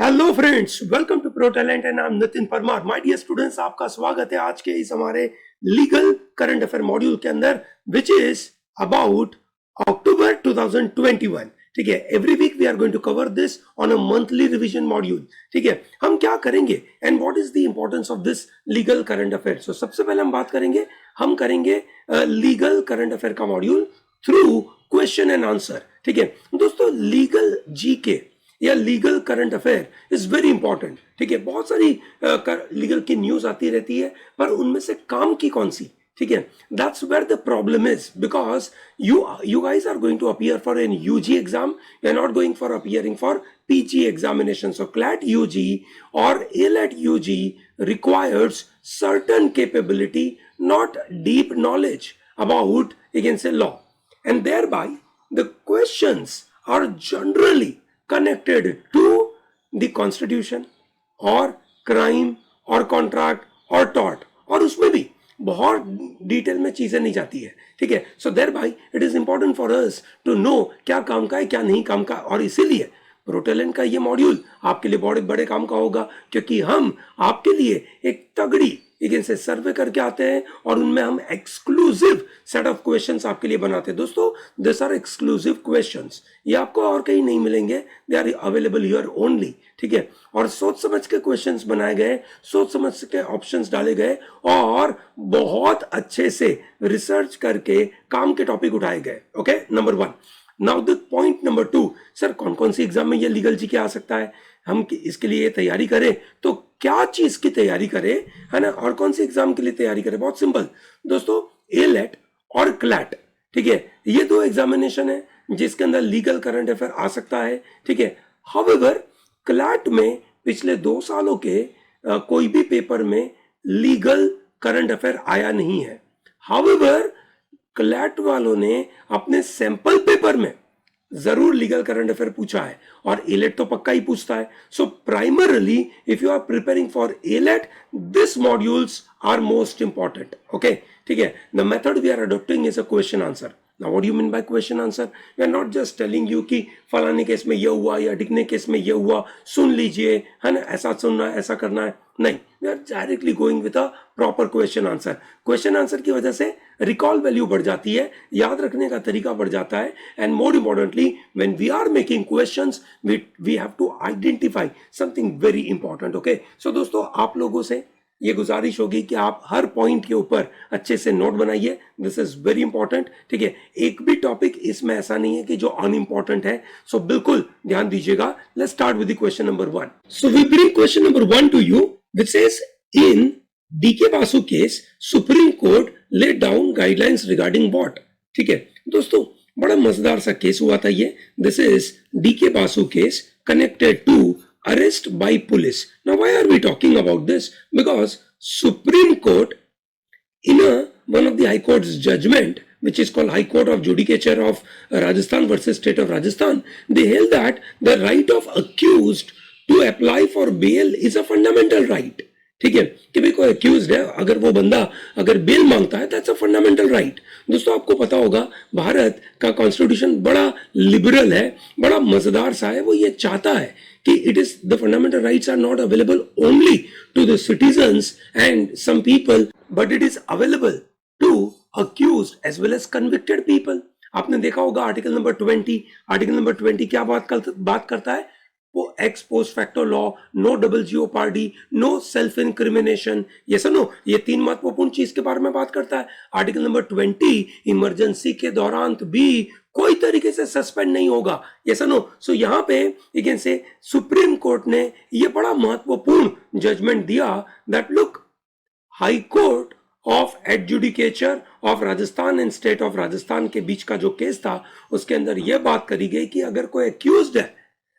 Hello friends, welcome to pro talent and I am Nitin Parmar. My dear students, आपका स्वागत है आज के इस हमारे लीगल करंट अफेयर मॉड्यूल के अंदर, विच इज अबाउट अक्टूबर 2021। ठीक है, every week we are going to cover this on a monthly revision module. ठीक है, हम क्या करेंगे and what is the importance of this legal current affair. सो सबसे पहले हम करेंगे लीगल करंट अफेयर का module through question and answer. ठीक है दोस्तों, लीगल जीके या legal current affair is very important. ठीक है, बहुत सारी लीगल की न्यूज आती रहती है, पर उनमें से काम की कौन सी? ठीक है, that's where the problem is, because you guys are going to appear for an UG exam. You are not going for appearing for PG examination. So CLAT UG or ALET UG requires certain capability, not deep knowledge about, you can say, law, and thereby the questions are generally connected to the constitution or crime or contract or tort, और उसमें भी बहुत detail में चीजें नहीं जाती है। ठीक है, so thereby it is important for us to know क्या काम का है क्या नहीं काम का, और इसीलिए प्रो टैलेंट का ये मॉड्यूल आपके लिए बहुत बड़े काम का होगा, क्योंकि हम आपके लिए एक तगड़ी से सर्वे करके आते हैं और उनमें हम एक्सक्लूसिव सेट ऑफ क्वेश्चंस आपके लिए बनाते हैं। दोस्तों, दिस आर एक्सक्लूसिव क्वेश्चंस, ये आपको और कहीं नहीं मिलेंगे, they are available here only. ठीक है, और सोच समझ के क्वेश्चंस बनाए गए, सोच समझ के ऑप्शंस डाले गए और बहुत अच्छे से रिसर्च करके काम के टॉपिक उठाए गए। Okay, number 1। Now the point number 2, sir कौन कौन सी एग्जाम में ये लीगल जी के आ सकता है, हम इसके लिए तैयारी करें तो क्या चीज की तैयारी करें, है ना, और कौन सी एग्जाम के लिए तैयारी करें? बहुत सिंपल दोस्तों, एलेट और क्लैट। ठीक है, ये दो एग्जामिनेशन है जिसके अंदर लीगल करंट अफेयर आ सकता है। ठीक है, हाउएवर क्लैट में पिछले 2 सालों के कोई भी पेपर में लीगल करंट अफेयर आया नहीं है। हाउएवर क्लैट वालों ने अपने सैंपल पेपर में जरूर लीगल करंट अफेयर पूछा है, और एलेट तो पक्का ही पूछता है। So primarily if you are preparing for AILET, this modules are most important. Okay, ठीक है, the method we are adopting is a question answer. Now what do you mean by question answer? We are not just telling you कि फलाने case में ये हुआ या ढिकने case में ये हुआ, सुन लीजिए, है ना, ऐसा सुनना है, ऐसा करना है, नहीं। We are directly going with a proper question answer. Question answer की वजह से रिकॉल वैल्यू बढ़ जाती है, याद रखने का तरीका बढ़ जाता है, and more importantly when we are making questions we have to identify something very important. Okay, so दोस्तों, आप लोगों से ये गुजारिश होगी कि आप हर पॉइंट के ऊपर अच्छे से नोट बनाइए, दिस इज वेरी इंपॉर्टेंट। ठीक है, एक भी टॉपिक इसमें ऐसा नहीं है कि जो अनइंपॉर्टेंट है, सो बिल्कुल ध्यान दीजिएगा। Let's start with the question number 1। So we bring question number 1 to you, which says in DK Basu case supreme Court laid down guidelines regarding what. ठीक है दोस्तों, बड़ा मजेदार सा केस हुआ था ये। This is DK Basu case connected to arrest by police. Now why are we talking about this? Because Supreme Court in one of the High Court's judgment, which is called High Court of Judicature of Rajasthan versus State of Rajasthan, they held that the right of accused to apply for bail is a fundamental right. ठीक है, कि भाई कोई accused है, अगर वो बंदा अगर बेल मांगता है, दैट्स अ फंडामेंटल राइट। दोस्तों, आपको पता होगा भारत का कॉन्स्टिट्यूशन बड़ा लिबरल है, बड़ा मजेदार सा है। वो ये चाहता है कि it is the fundamental rights are not available only to the citizens and some people, but it is available to accused as well as convicted people. आपने देखा होगा आर्टिकल नंबर 20, आर्टिकल नंबर 20 क्या बात करता है? वो ex post facto law, no double jeopardy, no self incrimination, ये सुनो, ये 3 महत्वपूर्ण चीज के बारे में बात करता है। आर्टिकल नंबर 20, इमरजेंसी के दौरान भी कोई तरीके से सस्पेंड नहीं होगा, ये सुनो। सो यहाँ पे अगेन से सुप्रीम कोर्ट ने ये बड़ा महत्वपूर्ण जजमेंट दिया that look, high court of adjudicature of Rajasthan and state of Rajasthan के बीच का जो केस था, उसके अंदर यह बात करी गई कि अगर कोई एक्यूज्ड है,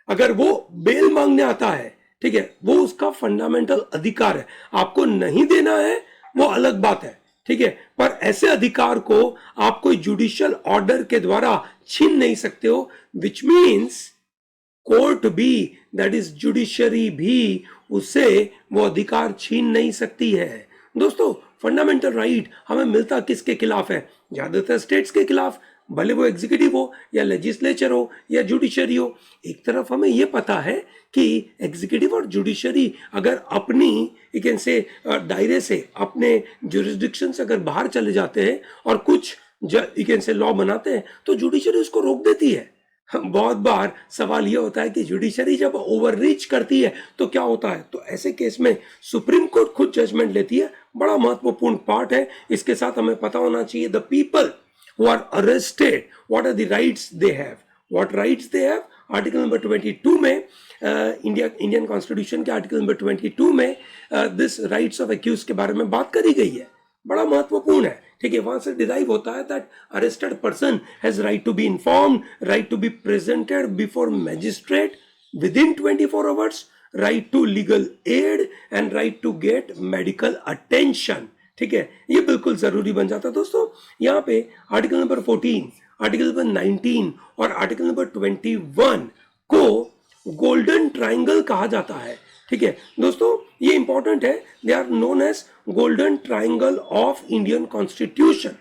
अगर वो बेल मांगने आता है, ठीक है, वो उसका फंडामेंटल अधिकार है। आपको नहीं देना है वो अलग बात है, ठीक है, पर ऐसे अधिकार को आप कोई जुडिशियल ऑर्डर के द्वारा छीन नहीं सकते हो, विच मीन्स कोर्ट भी, दैट इज जुडिशरी भी, उससे वो अधिकार छीन नहीं सकती है। दोस्तों, फंडामेंटल राइट हमें मिलता किसके खिलाफ है? ज्यादातर स्टेट्स के खिलाफ। भले वो एग्जीक्यूटिव हो या लेजिस्लेचर हो या जुडिशरी हो। एक तरफ हमें ये पता है कि एग्जीक्यूटिव और जुडिशरी अगर अपनी यू कैन से दायरे से, अपने जुरिस्डिक्शन से अगर बाहर चले जाते हैं और कुछ यू कैन से लॉ बनाते हैं तो जुडिशरी उसको रोक देती है। बहुत बार सवाल यह होता है कि जुडिशरी जब ओवर रीच करती है तो क्या होता है, तो ऐसे केस में सुप्रीम कोर्ट खुद जजमेंट लेती है। बड़ा महत्वपूर्ण पार्ट है, इसके साथ हमें पता होना चाहिए the people who are arrested what are the rights they have, what rights they have. Article number 22 में इंडियन कॉन्स्टिट्यूशन के आर्टिकल नंबर 22 में दिस राइट्स ऑफ एक्यूज के बारे में बात करी गई है, बड़ा महत्वपूर्ण है। ठीक है, वहां से डिराइव होता है that arrested person has right to be informed, right to be presented before magistrate within 24 hours, right to legal aid and right to get medical attention. ठीक है, ये बिल्कुल जरूरी बन जाता है दोस्तों। यहाँ पे आर्टिकल नंबर 14, आर्टिकल नंबर 19 और आर्टिकल नंबर 21 को गोल्डन ट्राइंगल कहा जाता है। ठीक है दोस्तों, ये इंपॉर्टेंट है, they are known as golden triangle of Indian constitution.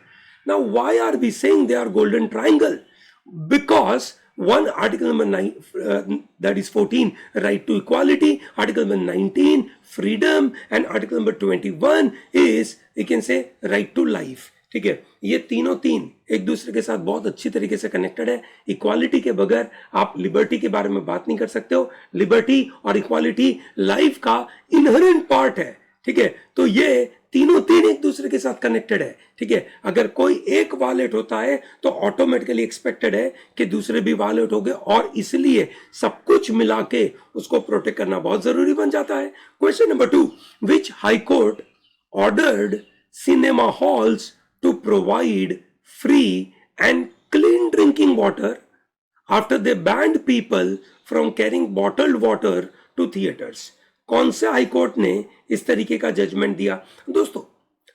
Now why are we saying they are golden triangle? Because one article number 9 that is 14 right to equality, article number 19 freedom, and article number 21 is you can say right to life। ठीक है, ये तीनों तीन एक दूसरे के साथ बहुत अच्छी तरीके से कनेक्टेड है। इक्वालिटी के बगैर आप लिबर्टी के बारे में बात नहीं कर सकते हो। लिबर्टी और इक्वालिटी लाइफ का इनहेरेंट पार्ट है। ठीक है, तो ये तीनों तीन एक दूसरे के साथ कनेक्टेड है। ठीक है, अगर कोई एक वायलेट होता है तो ऑटोमेटिकली एक्सपेक्टेड है कि दूसरे भी वायलेट हो गए, और इसलिए सब कुछ मिला के उसको प्रोटेक्ट करना बहुत जरूरी बन जाता है। Question number 2, which high court ordered cinema halls to provide free and clean drinking water after they banned people from carrying bottled water to theatres? कौन से हाईकोर्ट ने इस तरीके का जजमेंट दिया? दोस्तों,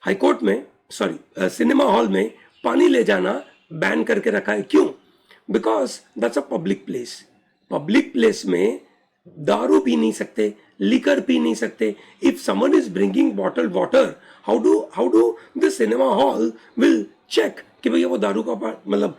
हाईकोर्ट में सिनेमा हॉल में पानी ले जाना बैन करके रखा है। क्यों? Because that's a public place. Public place में दारू पी नहीं सकते, लिकर पी नहीं सकते। If someone is bringing bottled water, how do the cinema hall will check कि भैया वो दारू का मतलब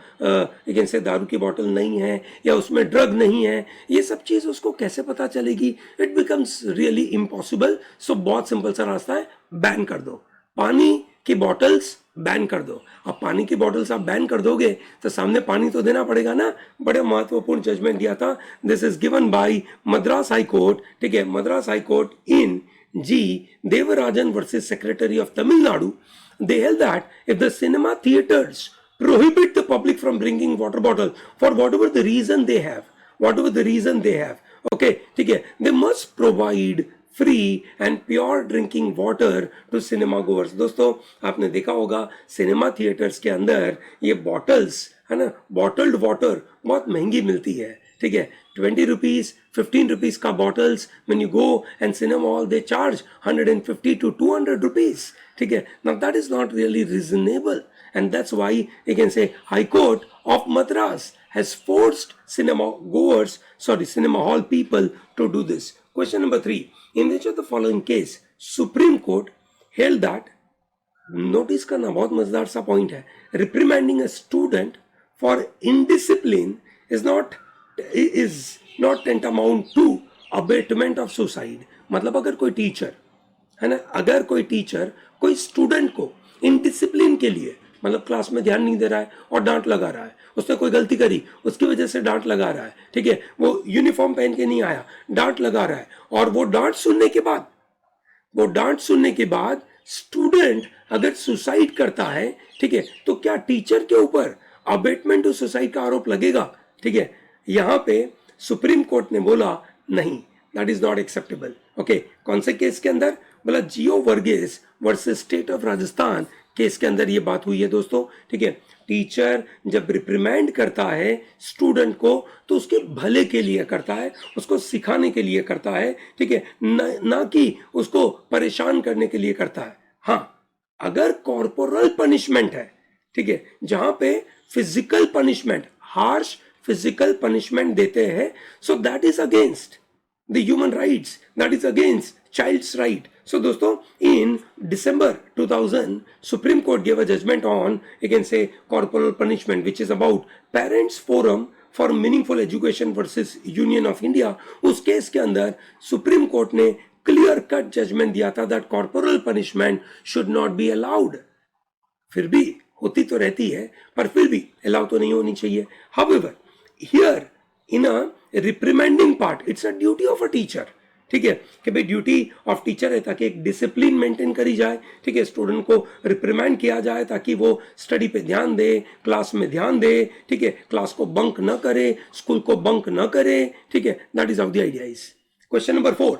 लेकिन से दारू की बोतल नहीं है या उसमें ड्रग नहीं है, ये सब चीज उसको कैसे पता चलेगी? It becomes really impossible. So बहुत सिंपल सा रास्ता है, बैन कर दो पानी की बॉटल्स, बैन कर दो। अब पानी की बॉटल्स आप बैन कर दोगे तो सामने पानी तो देना पड़ेगा ना। बड़े महत्वपूर्ण जजमेंट दिया था। This is given by Madras high court. ठीक है, Madras high court in G Devarajan versus secretary of Tamil Nadu. They held that if the cinema theaters prohibit the public from bringing water bottle for whatever the reason they have, okay, ठीक है, they must provide free and pure drinking water to cinema goers। दोस्तों, आपने देखा होगा cinema theatres के अंदर ये bottles है ना, बॉटल्ड वाटर बहुत महंगी मिलती है। ठीक है, 20 रुपीज 15 रुपीज का bottles, when you go and cinema hall they charge 150 to 200 rupees। ठीक है, now that is not really reasonable, and that's why you can say High Court of Madras has forced cinema hall people to do this। Question number 3, in which of the following case Supreme Court held that, notice करना बहुत मजेदार सा point है, reprimanding a student for indiscipline is not tantamount to abatement of suicide। मतलब अगर कोई teacher है ना, अगर कोई टीचर कोई स्टूडेंट को इनडिसिप्लिन के लिए, मतलब क्लास में ध्यान नहीं दे रहा है और डांट लगा रहा है, उसने कोई गलती करी उसकी वजह से डांट लगा रहा है, ठीक है, वो यूनिफॉर्म पहन के नहीं आया, डांट लगा रहा है, और वो डांट सुनने के बाद स्टूडेंट अगर सुसाइड करता है, ठीक है, तो क्या टीचर के ऊपर अबेटमेंट टू सुसाइड का आरोप लगेगा? ठीक है, यहां पे सुप्रीम कोर्ट ने बोला नहीं, that is not acceptable. Okay, कौन से केस के अंदर? बोला Jio Varghese versus state of Rajasthan case के अंदर ये बात हुई है दोस्तों। ठीक है, टीचर जब रिप्रिमेंड करता है स्टूडेंट को तो उसके भले के लिए करता है, उसको सिखाने के लिए करता है, ठीक है, ना कि उसको परेशान करने के लिए करता है। हाँ, अगर कॉर्पोरल पनिशमेंट है, ठीक है, जहां पे physical punishment, harsh physical punishment देते हैं, सो that is against the human rights, that is against child's right. So दोस्तों, in December 2000, Supreme Court gave a judgment on, you can say, corporal punishment, which is about Parents Forum for Meaningful Education versus Union of India. उस case के अंदर supreme court ने clear cut judgement दिया था that corporal punishment should not be allowed. फिर भी होती तो रहती है, पर फिर भी अलाउ तो नहीं होनी चाहिए. However, here in a reprimanding part, it's a duty of a teacher. ठीक है, कि भाई ड्यूटी ऑफ टीचर है ताकि एक डिसिप्लिन मेंटेन करी जाए. ठीक है, स्टूडेंट को रिप्रिमेंड किया जाए ताकि वो स्टडी पे ध्यान दे, क्लास में ध्यान दे. ठीक है, क्लास को बंक न करे, स्कूल को बंक न करे. ठीक है, that is how the idea is. Question number 4.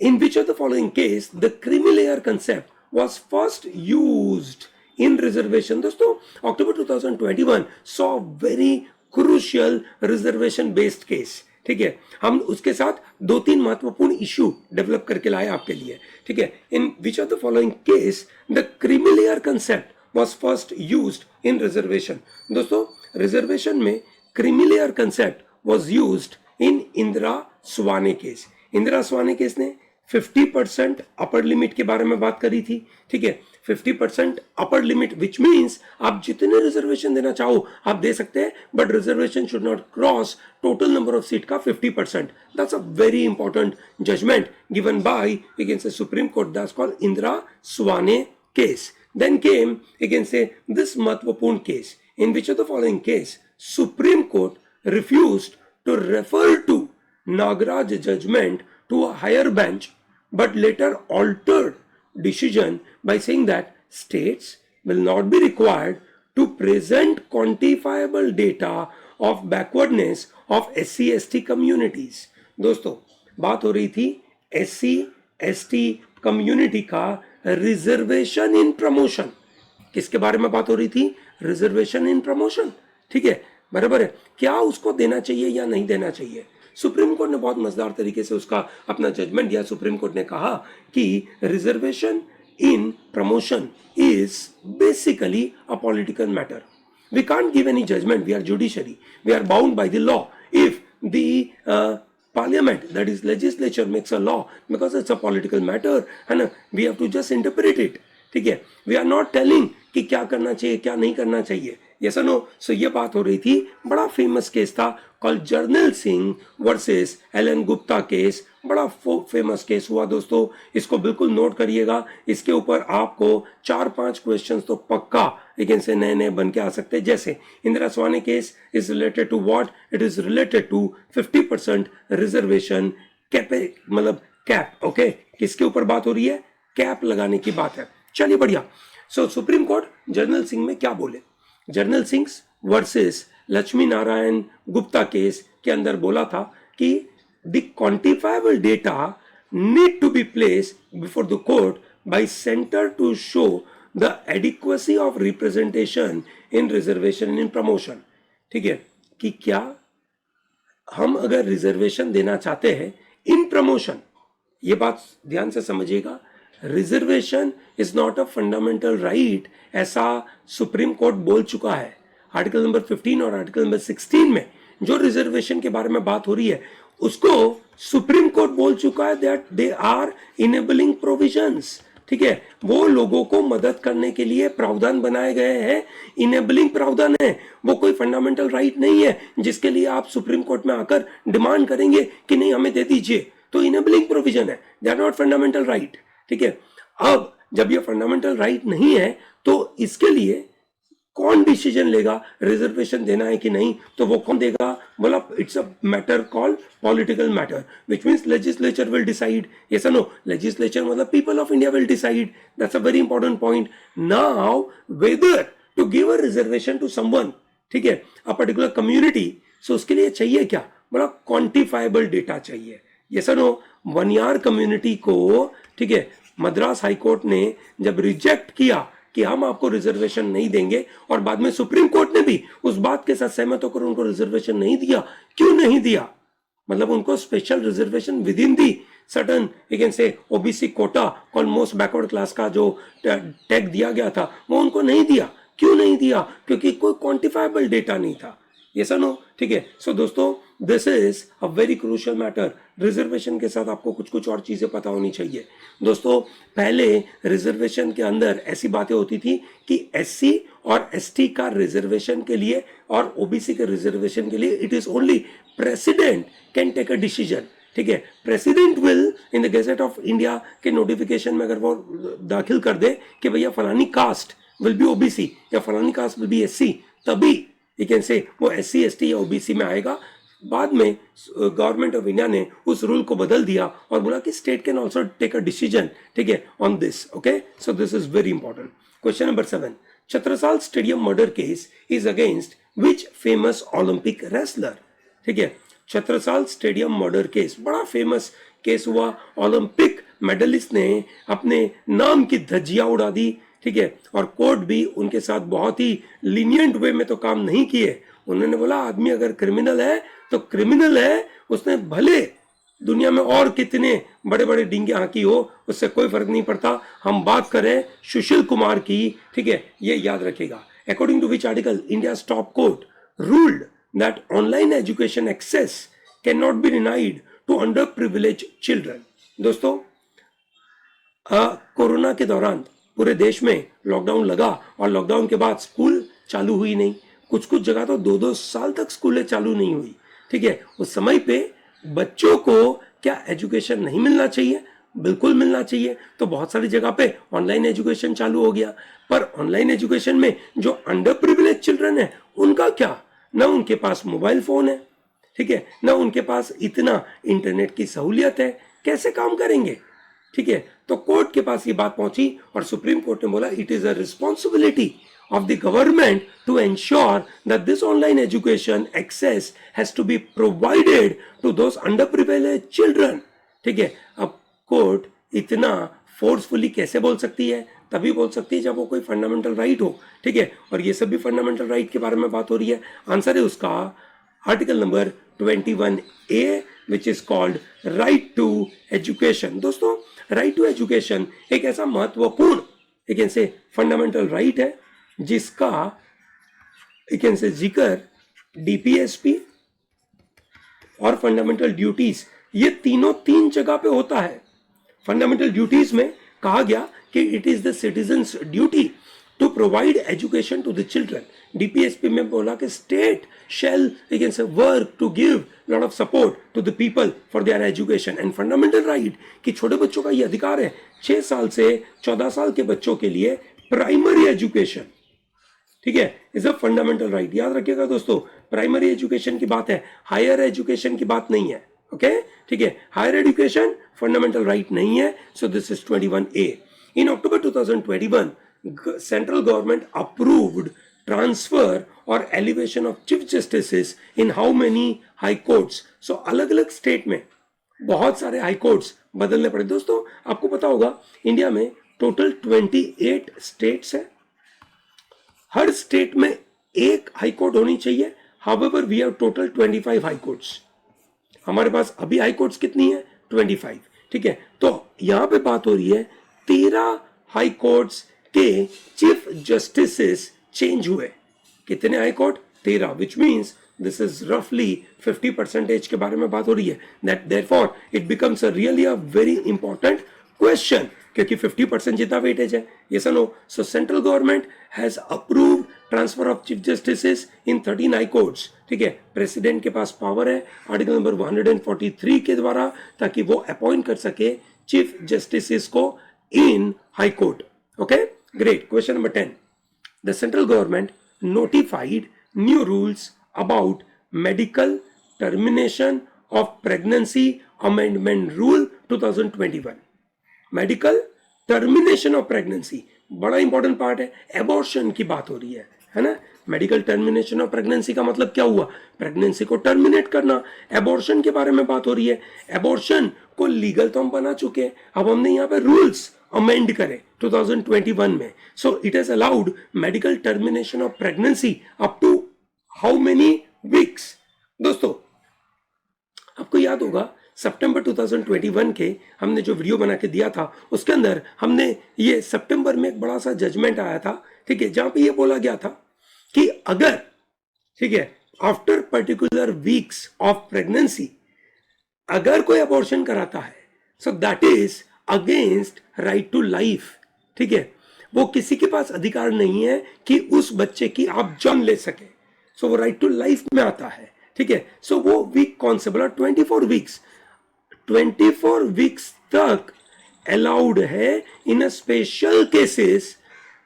In which of the following case the creamy layer concept was first used in reservation? दोस्तों, October 2021 saw very crucial reservation based case. ठीक है, हम उसके साथ 2-3 महत्वपूर्ण इश्यू डेवलप करके लाए आपके लिए. ठीक है, in which of the following case the creamy layer concept was first used in reservation? दोस्तों, रिजर्वेशन में creamy layer concept was used in Indira Sawhney case. Indira Sawhney case ने 50% अपर लिमिट के बारे में बात करी थी. ठीक है, 50% अपर लिमिट विच मीन्स आप जितने रिजर्वेशन देना चाहो आप दे सकते हैं, but reservation should not cross total number of seat का 50%. That's a very important judgment given by against the supreme court. That's called Indira Sawhney case. Then came against this महत्वपूर्ण case in which of the following case supreme court refused to refer to Nagaraj judgment to a higher bench, but later altered decision by saying that states will not be required to present quantifiable data of backwardness of SC/ST communities. दोस्तों, बात हो रही थी SC/ST community का reservation in promotion. किसके बारे में बात हो रही थी? Reservation in promotion. ठीक है, बराबर है. क्या उसको देना चाहिए या नहीं देना चाहिए? सुप्रीम कोर्ट ने बहुत मजेदार तरीके से उसका अपना जजमेंट दिया. सुप्रीम कोर्ट ने कहा कि reservation in promotion is basically a political matter. We can't give any judgement. We are judiciary. We are bound by the law. If the parliament, that is legislature, makes a law, because it's a political matter, है ना, we have to just interpret it. ठीक है, we are not telling कि क्या करना चाहिए क्या नहीं करना चाहिए. Yes no. सो ये बात हो रही थी. बड़ा फेमस केस था कॉल्ड जर्नल सिंह वर्सेस एलन गुप्ता केस. बड़ा फेमस केस हुआ दोस्तों. इसको बिल्कुल नोट करिएगा. इसके ऊपर आपको 4-5 क्वेश्चंस तो पक्का लेकिन से नए नए बन के आ सकते हैं. जैसे Indira Sawhney case is related to what? It is related to 50% reservation cap, मतलब कैप. ओके, किसके ऊपर बात हो रही है? कैप लगाने की बात है. चलिए बढ़िया. So supreme court Jarnail Singh में क्या बोले? जर्नल सिंह वर्सेस लक्ष्मी नारायण गुप्ता केस के अंदर बोला था कि the quantifiable data need to be placed before the court by centre to show the adequacy of representation in reservation in promotion. ठीक है, कि क्या हम अगर रिजर्वेशन देना चाहते हैं इन प्रमोशन, ये बात ध्यान से समझिएगा, reservation is not a fundamental right, ऐसा सुप्रीम कोर्ट बोल चुका है. आर्टिकल नंबर 15 और आर्टिकल नंबर 16 में जो रिजर्वेशन के बारे में बात हो रही है उसको सुप्रीम कोर्ट बोल चुका है that they are enabling provisions. ठीक है, वो लोगों को मदद करने के लिए प्रावधान बनाए गए हैं. इनेबलिंग प्रावधान है, वो कोई फंडामेंटल राइट नहीं है जिसके लिए आप सुप्रीम कोर्ट में आकर डिमांड करेंगे कि नहीं हमें दे दीजिए. तो इनेबलिंग प्रोविजन है, they are not fundamental right. ठीक है, अब जब ये फंडामेंटल राइट नहीं है तो इसके लिए कौन डिसीजन लेगा रिजर्वेशन देना है कि नहीं? तो वो कौन देगा? बोला it's a matter called political matter, which means legislature will decide. Yes और नो? लेजिस्लेचर मतलब people of India will decide. That's a very important point. Now whether to give a reservation to someone, ठीक है, a particular community, सो उसके लिए चाहिए क्या? बोला quantifiable data चाहिए. यस और नो? वनियार कम्युनिटी को, ठीक है, मद्रास हाईकोर्ट ने जब रिजेक्ट किया कि हम आपको रिजर्वेशन नहीं देंगे और बाद में सुप्रीम कोर्ट ने भी उस बात के साथ सहमत होकर उनको रिजर्वेशन नहीं दिया. क्यों नहीं दिया? मतलब उनको special reservation with in the certain you can say OBC Kota called most backward class का जो टैग दिया गया था वो उनको नहीं दिया. क्यों नहीं दिया? क्योंकि कोई क्वांटिफाइबल डेटा नहीं था. ये सर नो? ठीक है. सो दोस्तों this is a very crucial matter. Reservation के साथ आपको कुछ कुछ और चीजें पता होनी चाहिए दोस्तों। पहले रिजर्वेशन के अंदर ऐसी बातें होती थी कि एससी और एसटी का रिजर्वेशन के लिए और ओबीसी के रिजर्वेशन के लिए it is only president can take a decision. ठीक है, president will in the gazette of India के नोटिफिकेशन में अगर वो दाखिल कर दे कि भैया फलानी कास्ट विल बी ओबीसी या फलानी कास्ट विल बी एससी, तभी यू कैन से वो एससी एसटी या ओबीसी में आएगा। बाद में गवर्नमेंट ऑफ इंडिया ने उस रूल को बदल दिया और बोला कि state can also take a decision, ठीक है, on this. Okay, so this is very important. Question number 7, Chhatrasal stadium murder case is against which famous olympic wrestler. ठीक है, छत्रसाल स्टेडियम मर्डर केस बड़ा फेमस केस हुआ। ओलंपिक मेडलिस्ट ने अपने नाम की धज्जियां उड़ा दी। ठीक है, और कोर्ट भी उनके साथ बहुत ही लीनियंट वे में तो काम नहीं किए। उन्होंने बोला आदमी अगर क्रिमिनल है तो क्रिमिनल है, उसने भले दुनिया में और कितने बड़े बड़े डींगे हाकी हो, उससे कोई फर्क नहीं पड़ता। हम बात करें सुशील कुमार की, ठीक है, ये याद रखेगा। According to which article India top court ruled that online education access cannot be denied to underprivileged children। दोस्तों, कोरोना के दौरान पूरे देश में लॉकडाउन लगा और लॉकडाउन के बाद स्कूल चालू हुई नहीं। कुछ कुछ जगह तो 2-2 साल तक स्कूलें चालू नहीं हुई। ठीक है, उस समय पे बच्चों को क्या एजुकेशन नहीं मिलना चाहिए? बिल्कुल मिलना चाहिए। तो बहुत सारी जगह पे ऑनलाइन एजुकेशन चालू हो गया। पर ऑनलाइन एजुकेशन में जो अंडर प्रिविलेज चिल्ड्रन है उनका क्या? ना उनके पास मोबाइल फोन है, ठीक है, ना उनके पास इतना इंटरनेट की सहूलियत है, कैसे काम करेंगे? ठीक है, तो कोर्ट के पास ये बात पहुंची और सुप्रीम कोर्ट ने बोला it is a responsibility of the government to ensure that this online education access has to be provided to those underprivileged children। ठीक है, अब कोर्ट इतना फोर्सफुली कैसे बोल सकती है? तभी बोल सकती है जब वो कोई फंडामेंटल राइट हो। ठीक है, और ये सभी फंडामेंटल राइट के बारे में बात हो रही है। आंसर है उसका article number 21A which is called right to education. दोस्तों, राइट टू एजुकेशन एक ऐसा महत्वपूर्ण एक ऐसे फंडामेंटल राइट है जिसका एक ऐसे जिक्र डीपीएसपी और फंडामेंटल ड्यूटीज ये तीनों 3 जगह पे होता है। फंडामेंटल ड्यूटीज में कहा गया कि it is the citizen's duty to provide education to the children. DPSP में बोला कि state shall work to give lot of support to the people for their education. And fundamental right कि छोटे बच्चों का ये अधिकार है 6 साल से 14 साल के बच्चों के लिए प्राइमरी एजुकेशन, ठीक है, इज अ फंडामेंटल राइट। याद रखिएगा दोस्तों, प्राइमरी एजुकेशन की बात है, हायर एजुकेशन की बात नहीं है। ओके, ठीक है, हायर एजुकेशन फंडामेंटल राइट नहीं है। So this is 21A। In October 2021 central government approved transfer और elevation of chief justice in how many high courts. So अलग अलग स्टेट में बहुत सारे हाई कोर्ट्स बदलने पड़े। दोस्तों, आपको पता होगा इंडिया में टोटल 28 स्टेट्स है। हर स्टेट में एक हाई कोर्ट होनी चाहिए। However we have total 25 high courts. हमारे पास अभी हाई कोर्ट्स कितनी है? 25। ठीक है, तो यहां पे बात हो रही है 13 हाई कोर्ट्स के चीफ जस्टिस चेंज हुए। कितने high court? 13, which means this is रफली 50% के बारे में बात हो रही है। That therefore it becomes a really a very important question, क्योंकि 50% जितना वेटेज है। ये नो, so central government has approved transfer of chief justice in 13 high courts. ठीक है, प्रेसिडेंट के पास पावर है आर्टिकल नंबर 143 के द्वारा, ताकि वो अपॉइंट कर सके चीफ जस्टिस को इन high court. Okay, great. Question number 10, the central government notified new rules about medical termination of pregnancy amendment rule 2021। Medical termination of pregnancy बड़ा इंपॉर्टेंट पार्ट है। एबॉर्शन की बात हो रही है ना। मेडिकल टर्मिनेशन ऑफ प्रेगनेंसी का मतलब क्या हुआ? प्रेगनेंसी को टर्मिनेट करना। एबॉर्शन के बारे में बात हो रही है। एबॉर्शन को लीगल तो हम बना चुके हैं, अब हमने यहाँ पे रूल्स अमेंड करे 2021 में। So it is allowed medical termination of pregnancy up to how many weeks. दोस्तों, आपको याद होगा सितंबर 2021 के हमने जो वीडियो बना के दिया था उसके अंदर हमने ये सितंबर में एक बड़ा सा जजमेंट आया था, ठीक है, जहां पे ये बोला गया था कि अगर, ठीक है, after particular weeks of pregnancy अगर कोई अबॉर्शन कराता है, so that is against right to life. ठीक है, वो किसी के पास अधिकार नहीं है कि उस बच्चे की आप जान ले सके। सो वो राइट टू लाइफ में आता है। ठीक है, सो वो वीक कौन से बोला? 24 वीक्स। 24 वीक्स तक अलाउड है in a special cases.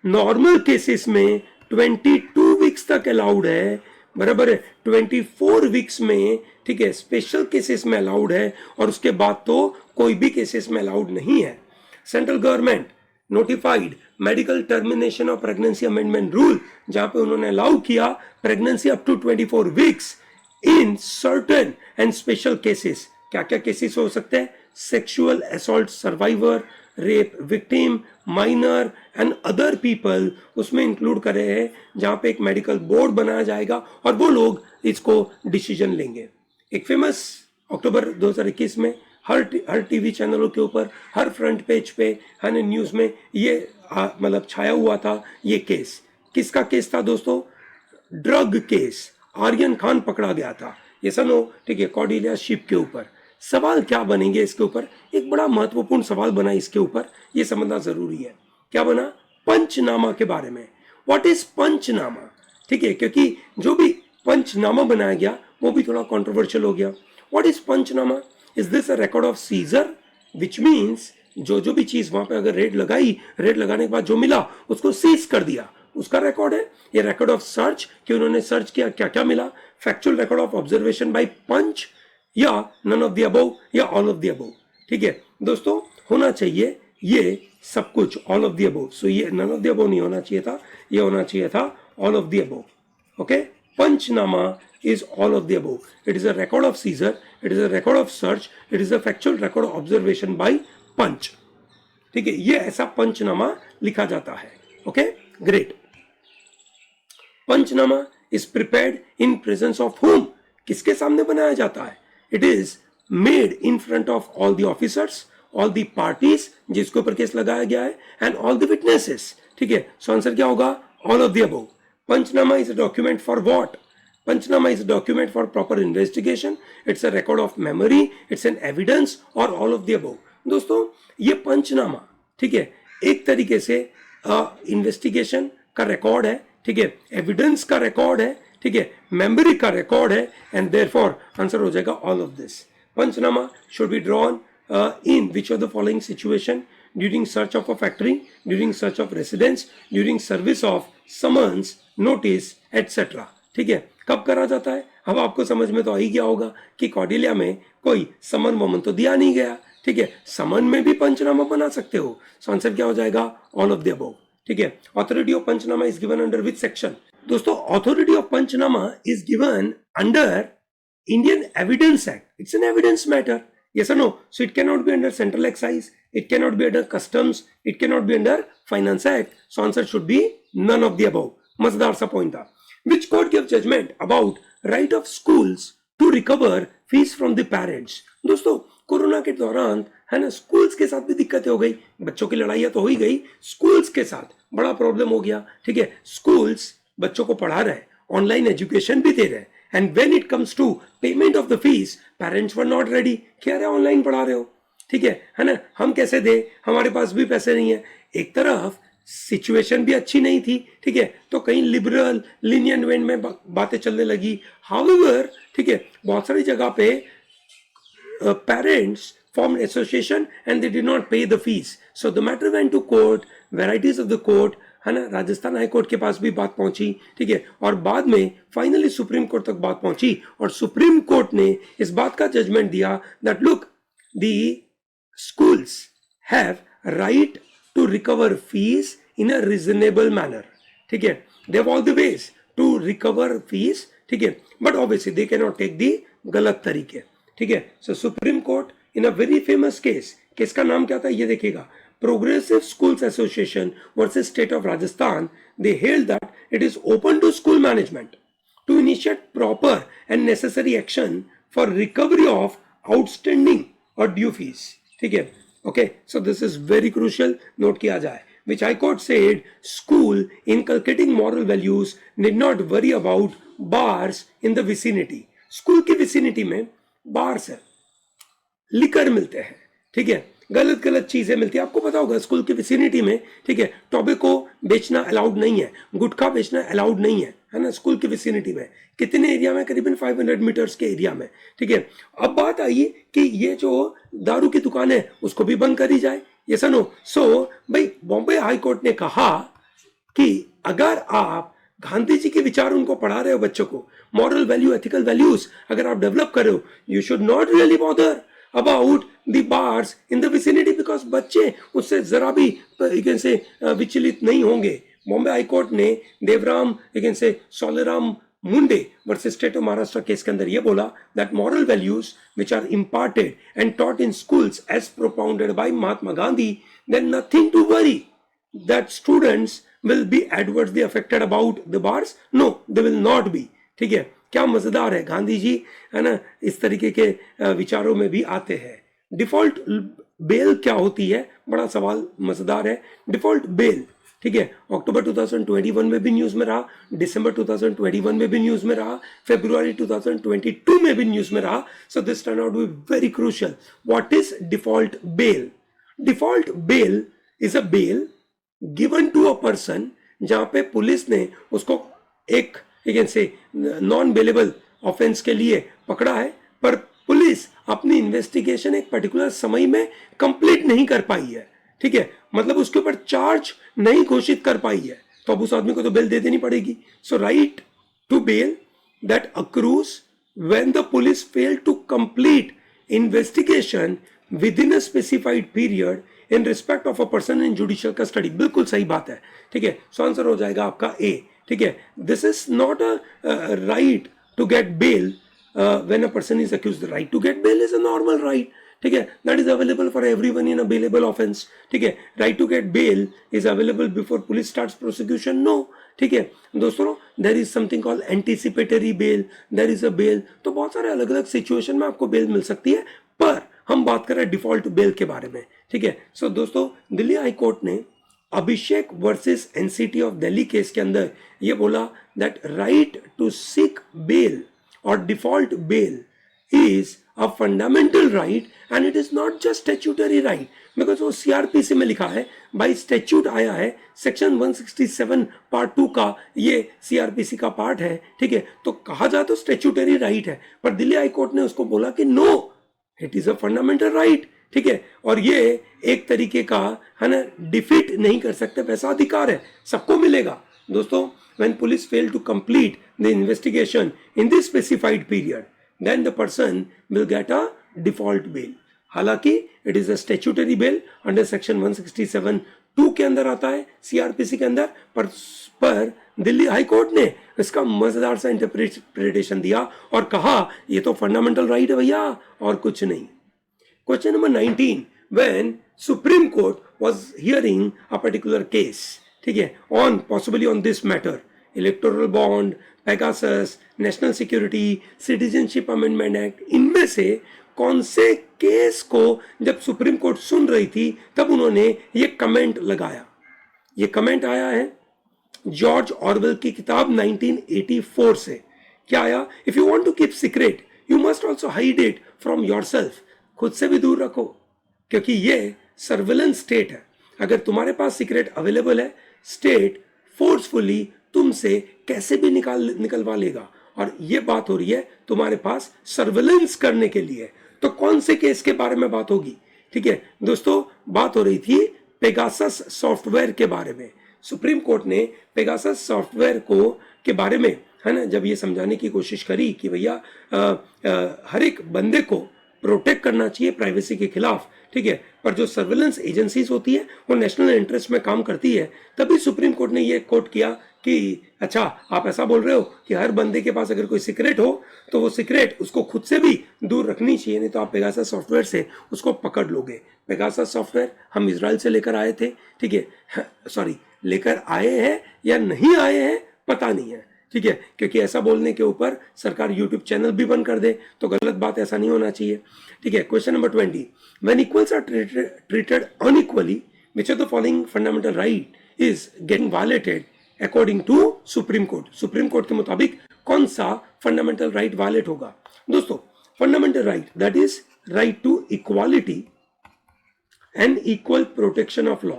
Normal cases में 22 वीक्स तक अलाउड है, बराबर है। 24 वीक्स में, ठीक है, स्पेशल केसेस में अलाउड है, और उसके बाद तो कोई भी केसेस में अलाउड नहीं है। Central government notified medical termination of pregnancy amendment rule, जहां पे उन्होंने अलाउ किया pregnancy up to 24 weeks in certain and special cases. क्या क्या केसेस हो सकते हैं? Sexual assault survivor, rape victim, minor and other people उसमें इंक्लूड करे हैं, जहां पे एक मेडिकल बोर्ड बनाया जाएगा और वो लोग इसको डिसीजन लेंगे। एक फेमस अक्टूबर 2021 में हर टीवी चैनलों के ऊपर, हर फ्रंट पेज पे, हर न्यूज में ये मतलब छाया हुआ था ये केस। किसका केस था दोस्तों? Drug case. आर्यन खान पकड़ा गया था, ये सुनो, ठीक है, कॉर्डेलिया शिप के ऊपर। सवाल क्या बनेंगे इसके ऊपर? एक बड़ा महत्वपूर्ण सवाल बना इसके ऊपर, ये समझना जरूरी है। क्या बना? पंचनामा के बारे में। व्हाट इज पंचनामा? ठीक है, क्योंकि जो भी पंचनामा बनाया गया वो भी थोड़ा कंट्रोवर्शियल हो गया। What is panchnama? Is this a record of seizure, which means जो भी चीज वहां पे अगर रेड लगाई, रेड लगाने के बाद जो मिला उसको सीज कर दिया, उसका रिकॉर्ड है। ये रिकॉर्ड ऑफ सर्च, कि उन्होंने सर्च किया, क्या क्या मिला। Factual record of observation by panch, या नन ऑफ द अबव, या ऑल ऑफ द अबव। ठीक है दोस्तों, होना चाहिए ये सब कुछ all of the above. So ये नन ऑफ द अबव नहीं होना चाहिए था, ये होना चाहिए था all of the above. Okay, panchnama is all of the above. It is a record of seizure, it is a record of search, it is a factual record of observation by punch. ठीक है, ये ऐसा पंचनामा लिखा जाता है। Okay, great. Panchnama is prepared in presence of whom? किसके सामने बनाया जाता है? It is made in front of all the officers, all the parties जिसके ऊपर केस लगाया गया है, एंड ऑल द विटनेसेस। ठीक है, सो आंसर क्या होगा? All of the above. Panchnama is a document for what? Panchnama is a document for proper investigation. It's a record of memory. It's an evidence, or all of the above. दोस्तों, ये पंचनामा, ठीक है, एक तरीके से इन्वेस्टिगेशन का रिकॉर्ड है, ठीक है, एविडेंस का रिकॉर्ड है, ठीक है, मेमोरी का रिकॉर्ड है, एंड देयरफॉर आंसर हो जाएगा all of this. Panchnama should be drawn in which of the following situation? During search of a factory, during search of residence, during service of summons, notice, etc. ठीक है, कब करा जाता है? अब आपको समझ में तो आ ही गया होगा कि कॉर्डेलिया में कोई समन वमन तो दिया नहीं गया। ठीक है, समन में भी पंचनामा बना सकते हो। सो आंसर क्या हो जाएगा? All of the above. ठीक है, authority of panchnama is given under which section? दोस्तों, authority of panchnama is given under Indian evidence act. It's an evidence matter, yes or no? So it cannot be under central excise, it cannot be under customs, it cannot be under finance act. So answer should be none of the above. मजेदार सा point था। Which court gave judgment about right of schools to recover fees from the parents? दोस्तों, corona के दौरान है ना, schools के साथ भी दिक्कतें हो गई, बच्चों की लड़ाइयां तो हो ही गई, स्कूल्स के साथ बड़ा प्रॉब्लम हो गया। ठीक है, स्कूल्स बच्चों को पढ़ा रहे, ऑनलाइन एजुकेशन भी दे रहे, and when it comes to payment of the fees, parents were not ready. कह रहे ऑनलाइन पढ़ा रहे हो, ठीक है ना, हम कैसे दे, हमारे पास भी पैसे नहीं है। एक तरफ सिचुएशन भी अच्छी नहीं थी, ठीक है, तो कहीं लिबरल लीनियंट वेन में बातें चलने लगी। हाउएवर, ठीक है, बहुत सारी जगह पे parents formed association and they did not pay the fees, so the matter went to court, varieties of the court, है ना, राजस्थान हाई कोर्ट के पास भी बात पहुंची। ठीक है, और बाद में फाइनली सुप्रीम कोर्ट तक बात पहुंची, और सुप्रीम कोर्ट ने इस बात का जजमेंट दिया that look, the schools have right to recover fees in a reasonable manner. ठीक है, they have all the ways to recover fees, ठीक है, but obviously they can not take the गलत तरीके। ठीक है, so supreme court in a very famous case, case का नाम क्या था ये देखिएगा, Progressive Schools Association versus State of Rajasthan, they held that it is open to school management to initiate proper and necessary action for recovery of outstanding or due fees. ठीक है, okay, so this is very crucial, note किया जाए। which High Court said school inculcating moral values need not worry about bars in the vicinity. School की vicinity में bars है, liquor मिलते हैं, ठीक है, गलत गलत चीजें मिलती है। आपको पता होगा स्कूल की विसिनिटी में, ठीक है, टोबैको बेचना अलाउड नहीं है, गुटखा बेचना अलाउड नहीं है ना, स्कूल की विसिनिटी में। कितने एरिया में? करीबन 500 मीटर्स के एरिया में, ठीक है। अब बात आई कि ये जो दारू की दुकान है उसको भी बंद करी जाए, ये सनो। सो भाई बॉम्बे हाई कोर्ट ने कहा कि अगर आप गांधी जी के विचार उनको पढ़ा रहे हो, बच्चों को मॉरल वैल्यू, एथिकल वैल्यूज अगर आप डेवलप कर रहे हो, you should not really bother about the bars in the vicinity, because बच्चे उससे जरा भी से विचलित नहीं होंगे। बॉम्बे हाई कोर्ट ने देवराम से Soleram Munde versus state of Maharashtra case के अंदर ये बोला that moral values which are imparted and taught in schools as propounded by Mahatma Gandhi, then nothing to worry that students will be adversely affected about the bars. No, they will not be. ठीक है, क्या मजेदार है, गांधी जी है ना इस तरीके के विचारों में भी आते हैं। डिफॉल्ट बेल क्या होती है, बड़ा सवाल मजेदार है। डिफॉल्ट बेल, ठीक है, अक्टूबर 2021 में भी न्यूज में रहा, दिसंबर 2021 में भी न्यूज में रहा, फरवरी 2022 में भी न्यूज में रहा। So this turn out to be very crucial. What is default bail? Default bail is a bail given to a person जहां पे पुलिस ने उसको एक से नॉन बेलेबल ऑफेंस के लिए पकड़ा है, पर पुलिस अपनी इन्वेस्टिगेशन एक पर्टिकुलर समय में कंप्लीट नहीं कर पाई है, ठीक है, मतलब उसके ऊपर चार्ज नहीं घोषित कर पाई है, तो अब उस आदमी को तो बेल दे देनी पड़ेगी। So right to bail that accrues when the police fail to complete investigation within a specified period in respect of a person in judicial custody. बिल्कुल सही बात है, ठीक है, सो आंसर हो जाएगा आपका ए, ठीक है। This is not a right to get bail when a person is accused. Right to get bail is a normal right, ठीक है, that is available for everyone in a bailable offence, ठीक है। Right to get bail is available before police starts prosecution, no, ठीक है दोस्तों। There is something called anticipatory bail, there is a bail, तो बहुत सारे अलग अलग सिचुएशन में आपको बेल मिल सकती है, पर हम बात कर रहे हैं डिफॉल्ट बेल के बारे में, ठीक है। सो दोस्तों दिल्ली हाई कोर्ट ने Abhishek versus NCT of Delhi case के अंदर ये बोला that right to seek bail और default bail is a fundamental right and it is not just statutory right, because वो सीआरपीसी में लिखा है, बाई स्टैट्यूट आया है, सेक्शन 167 पार्ट 2 का ये सीआरपीसी का पार्ट है, ठीक है, तो कहा जाए तो स्टैट्यूटरी राइट है, पर दिल्ली हाई कोर्ट ने उसको बोला कि no, it is a fundamental right, ठीक है, और ये एक तरीके का है ना डिफीट नहीं कर सकते, वैसा अधिकार है, सबको मिलेगा। दोस्तों when police fail to complete the investigation in this specified period, then the person will get a default bail. हालांकि it is a statutory bail under section 167(2) के अंदर आता है सीआरपीसी के अंदर, पर दिल्ली हाई कोर्ट ने इसका मजेदार सा इंटरप्रिटेशन दिया और कहा ये तो फंडामेंटल राइट है भैया और कुछ नहीं। Question number 19, when Supreme Court was hearing a particular case, ठीक है, on possibly on this matter, electoral bond, Pegasus, national security, citizenship amendment act, इनमें से कौन से केस को जब सुप्रीम कोर्ट सुन रही थी तब उन्होंने ये कमेंट लगाया? ये कमेंट आया है जॉर्ज ऑरवेल की किताब 1984 से। क्या आया? If you want to keep secret you must also hide it from yourself. खुद से भी दूर रखो, क्योंकि ये सर्विलेंस स्टेट है। अगर तुम्हारे पास सीक्रेट अवेलेबल है, स्टेट फोर्सफुली तुमसे कैसे भी निकलवा लेगा, और ये बात हो रही है तुम्हारे पास सर्विलेंस करने के लिए। तो कौन से केस के बारे में बात होगी? ठीक है दोस्तों, बात हो रही थी पेगासस सॉफ्टवेयर के बारे में। सुप्रीम कोर्ट ने पेगासस सॉफ्टवेयर को के बारे में है ना जब ये समझाने की कोशिश करी कि भैया हर एक बंदे को प्रोटेक्ट करना चाहिए प्राइवेसी के खिलाफ, ठीक है, पर जो सर्विलेंस एजेंसीज होती है वो नेशनल इंटरेस्ट में काम करती है, तभी सुप्रीम कोर्ट ने ये कोट किया कि अच्छा आप ऐसा बोल रहे हो कि हर बंदे के पास अगर कोई सीक्रेट हो तो वो सीक्रेट उसको खुद से भी दूर रखनी चाहिए, नहीं तो आप पेगासस सॉफ्टवेयर से उसको पकड़ लोगे। पेगासस सॉफ्टवेयर हम इजराइल से लेकर आए थे, ठीक है, सॉरी लेकर आए हैं या नहीं आए हैं पता नहीं है, ठीक है, क्योंकि ऐसा बोलने के ऊपर सरकार यूट्यूब चैनल भी बंद कर दे तो गलत बात, ऐसा नहीं होना चाहिए, ठीक है। Question number 20, when equals are treated unequally which of the following fundamental right is getting violated according to supreme court? Supreme court के मुताबिक कौन सा फंडामेंटल राइट वायलेट होगा? दोस्तों, fundamental right that is right to equality and equal protection of law.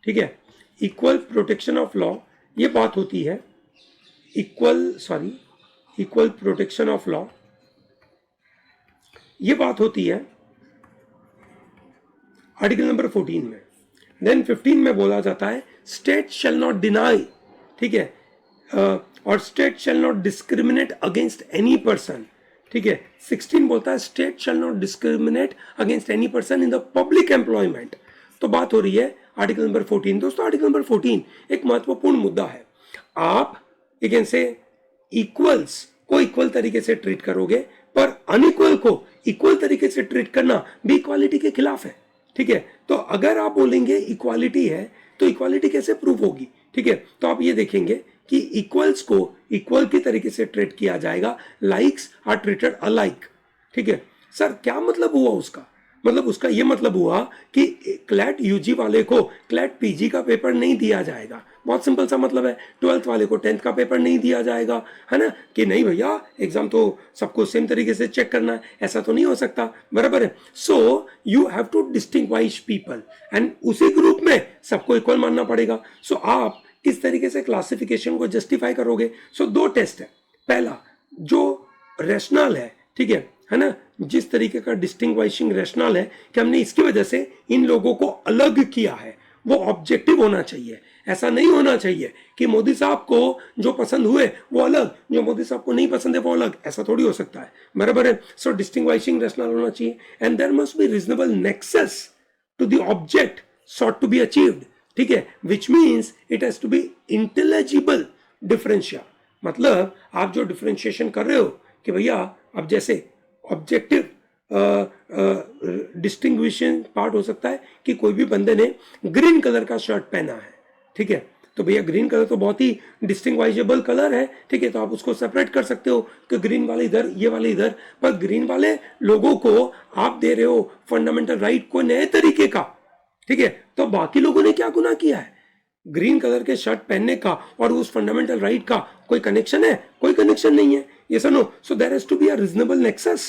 ठीक है, equal protection of law, ये बात होती है इक्वल प्रोटेक्शन ऑफ लॉ, ये बात होती है आर्टिकल नंबर 14 में। देन 15 में बोला जाता है स्टेट शैल नॉट डिनाई, ठीक है, और state shall not discriminate against any person. ठीक है, 16 बोलता है state shall not discriminate against any person in the public employment. तो बात हो रही है आर्टिकल नंबर 14। दोस्तों, आर्टिकल नंबर 14 एक महत्वपूर्ण मुद्दा है। आप एक से इक्वल्स को इक्वल तरीके से ट्रीट करोगे, पर अनइक्वल को इक्वल तरीके से ट्रीट करना भी इक्वालिटी के खिलाफ है। ठीक है, तो अगर आप बोलेंगे इक्वालिटी है तो इक्वालिटी कैसे प्रूव होगी? ठीक है, तो आप ये देखेंगे कि इक्वल्स को इक्वल के तरीके से ट्रीट किया जाएगा, लाइक्स आर ट्रीटेड अलाइक। ठीक है सर, क्या मतलब हुआ उसका? मतलब उसका ये मतलब हुआ कि क्लैट यूजी वाले को क्लैट पीजी का पेपर नहीं दिया जाएगा। बहुत सिंपल सा मतलब है। 12th वाले को 10th का पेपर नहीं दिया जाएगा, है ना, कि नहीं भैया एग्जाम तो सबको सेम तरीके से चेक करना है, ऐसा तो नहीं हो सकता, बराबर है। So you have to distinguish people and उसी ग्रुप में सबको इक्वल मानना पड़ेगा। सो आप किस तरीके से क्लासिफिकेशन को जस्टिफाई करोगे? सो दो टेस्ट है। पहला जो रैशनल है, ठीक है ना, जिस तरीके का डिस्टिंग्विशिंग रैशनल है कि हमने इसकी वजह से इन लोगों को अलग किया है, वो ऑब्जेक्टिव होना चाहिए। ऐसा नहीं होना चाहिए कि मोदी साहब को जो पसंद हुए वो अलग, जो मोदी साहब को नहीं पसंद है वो अलग, ऐसा थोड़ी हो सकता है, बराबर है। सो डिस्टिंग्विशिंग रैशनल होना चाहिए and there must be reasonable nexus to the object sought to be achieved, ठीक है, which means it has to be intelligible differential। मतलब आप जो डिफरेंशिएशन कर रहे हो कि भैया अब जैसे ऑब्जेक्टिव डिस्टिंग्विशिंग पार्ट हो सकता है कि कोई भी बंदे ने ग्रीन कलर का शर्ट पहना है, ठीक है, तो भैया ग्रीन कलर तो बहुत ही डिस्टिंग्विशेबल कलर है, ठीक है, तो आप उसको सेपरेट कर सकते हो कि ग्रीन वाले इधर, ये वाले इधर, पर ग्रीन वाले लोगों को आप दे रहे हो फंडामेंटल राइट को नए तरीके का, ठीक है, तो बाकी लोगों ने क्या गुनाह किया है? ग्रीन कलर के शर्ट पहनने का और उस फंडामेंटल राइट का कोई कनेक्शन है? कोई कनेक्शन नहीं है। ये सुनो, so there has to be a reasonable nexus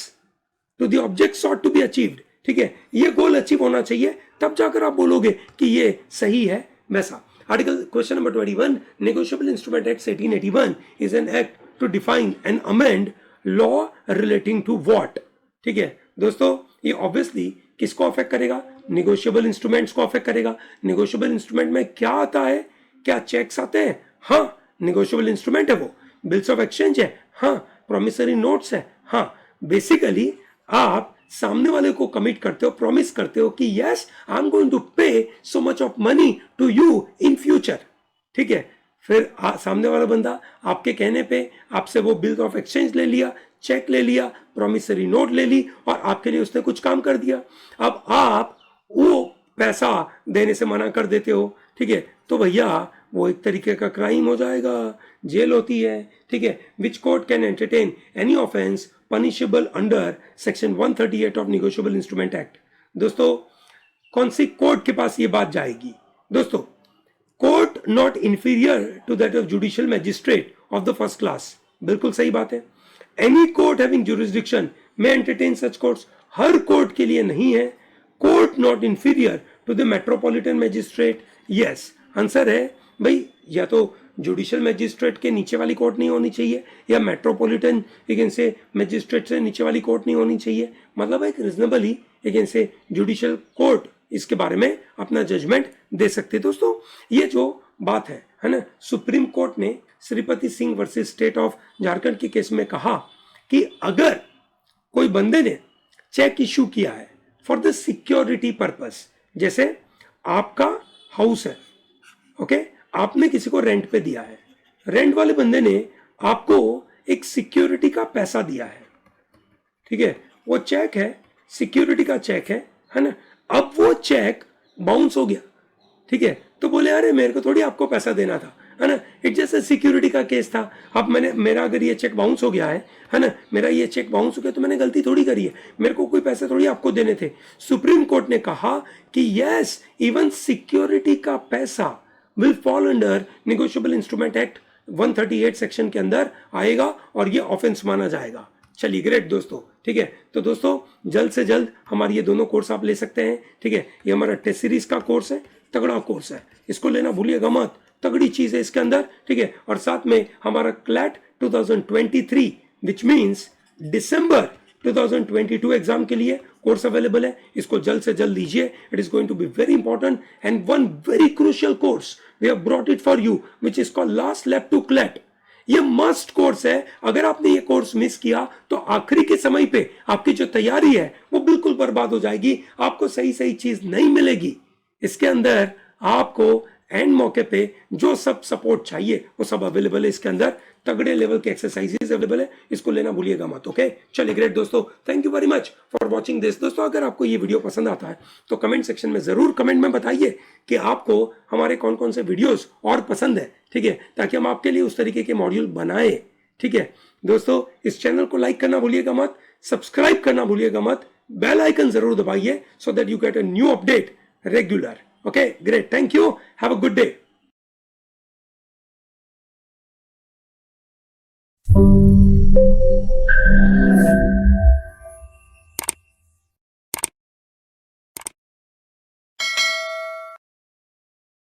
to the object sought to be achieved, ठीक है, ये गोल अचीव होना चाहिए, तब जाकर आप बोलोगे कि ये सही है। वैसा article question number 21, negotiable instrument act 1881 is an act to define and amend law relating to what. ठीक है दोस्तों, ये ऑब्वियसली किसको अफेक्ट करेगा? निगोशिएबल इंस्ट्रूमेंट्स को अफेक्ट करेगा। निगोशिएबल इंस्ट्रूमेंट में क्या आता है? क्या चेक्स आते हैं? हाँ, निगोशिएबल इंस्ट्रूमेंट है वो। बिल्स ऑफ एक्सचेंज है, हाँ। प्रॉमिसरी नोट्स है, हाँ। बेसिकली आप सामने वाले को कमिट करते हो, प्रॉमिस करते हो कि yes I am going to pay so much of money to you in future, ठीक है, फिर सामने वाला बंदा आपके कहने पे आपसे वो बिल ऑफ एक्सचेंज ले लिया, चेक ले लिया, प्रॉमिसरी नोट ले ली और आपके लिए उसने कुछ काम कर दिया। अब आप वो पैसा देने से मना कर देते हो, ठीक है, तो भैया वो एक तरीके का क्राइम हो जाएगा, जेल होती है, ठीक है। Which court can entertain any offence punishable under section 138 of negotiable instrument act. दोस्तों, कौन सी कोर्ट के पास ये बात जाएगी? दोस्तों, court not inferior to that of judicial magistrate of the first class. बिल्कुल सही बात है। एनी कोर्ट हैविंग जुरिस्डिक्शन में एंटरटेन सच कोर्ट्स। हर कोर्ट के लिए नहीं है। Court not inferior to the metropolitan magistrate. Yes, answer है भाई, या तो जुडिशियल मैजिस्ट्रेट के नीचे वाली कोर्ट नहीं होनी चाहिए या मेट्रोपॉलिटन से मैजिस्ट्रेट से नीचे वाली कोर्ट नहीं होनी चाहिए। मतलब एक रीजनेबली से जुडिशियल कोर्ट इसके बारे में अपना जजमेंट दे सकते। दोस्तों, ये जो बात है ना, सुप्रीम कोर्ट ने Shripati Singh versus state of Jharkhand के केस में कहा कि अगर कोई बंदे ने चेक इशू किया है फॉर द सिक्योरिटी पर्पस, जैसे आपका हाउस है, ओके, आपने किसी को रेंट पे दिया है, रेंट वाले बंदे ने आपको एक सिक्योरिटी का पैसा दिया है, ठीक है, वो चेक है, सिक्योरिटी का चेक है ना। अब वो चेक बाउंस हो गया, ठीक है, तो बोले अरे मेरे को थोड़ी आपको पैसा देना था, है ना, इट जैसे सिक्योरिटी का केस था। अब मेरा अगर ये चेक बाउंस हो गया है ना, मेरा ये चेक बाउंस हो गया तो मैंने गलती थोड़ी करी है, मेरे को कोई पैसे थोड़ी आपको देने थे। सुप्रीम कोर्ट ने कहा कि यस, इवन सिक्योरिटी का पैसा will fall under negotiable instrument act 138 section के अंदर आएगा और ये ऑफेंस माना जाएगा। चलिए ग्रेट दोस्तों, ठीक है। तो दोस्तों जल्द से जल्द हमारे ये दोनों कोर्स आप ले सकते हैं, ठीक है। ये हमारा टेस्ट सीरीज का कोर्स है, तगड़ा कोर्स है, इसको लेना भूलिएगा मत, तगड़ी चीज है इसके अंदर, ठीक है। और साथ में हमारा CLAT 2023 which means December 2022 exam के लिए कोर्स अवेलेबल है, इसको जल्द से जल्द लीजिए। It is going to be very important and one very crucial course we have brought it for you which is called last lap to CLAT. ये must course है, अगर आपने ये कोर्स मिस किया तो आखिरी के समय पे आपकी जो तैयारी है वो बिल्कुल बर्बाद हो जाएगी, आपको सही सही चीज नहीं मिलेगी। इसके अंदर आपको एंड मौके पे जो सब सपोर्ट चाहिए वो सब अवेलेबल है इसके अंदर, तगड़े लेवल के एक्सरसाइजेस अवेलेबल है, इसको लेना भूलिएगा मत। ओके, चलिए ग्रेट दोस्तों, thank you very much for watching this. दोस्तों अगर आपको ये वीडियो पसंद आता है तो कमेंट सेक्शन में जरूर कमेंट में बताइए कि आपको हमारे कौन कौन से वीडियोस और पसंद है, ठीक है, ताकि हम आपके लिए उस तरीके के मॉड्यूल बनाए, ठीक है। दोस्तों इस चैनल को लाइक करना भूलिएगा मत, सब्सक्राइब करना भूलिएगा मत, बेल आइकन जरूर दबाइए so that you get a new update regular. Okay, great. Thank you. Have a good day.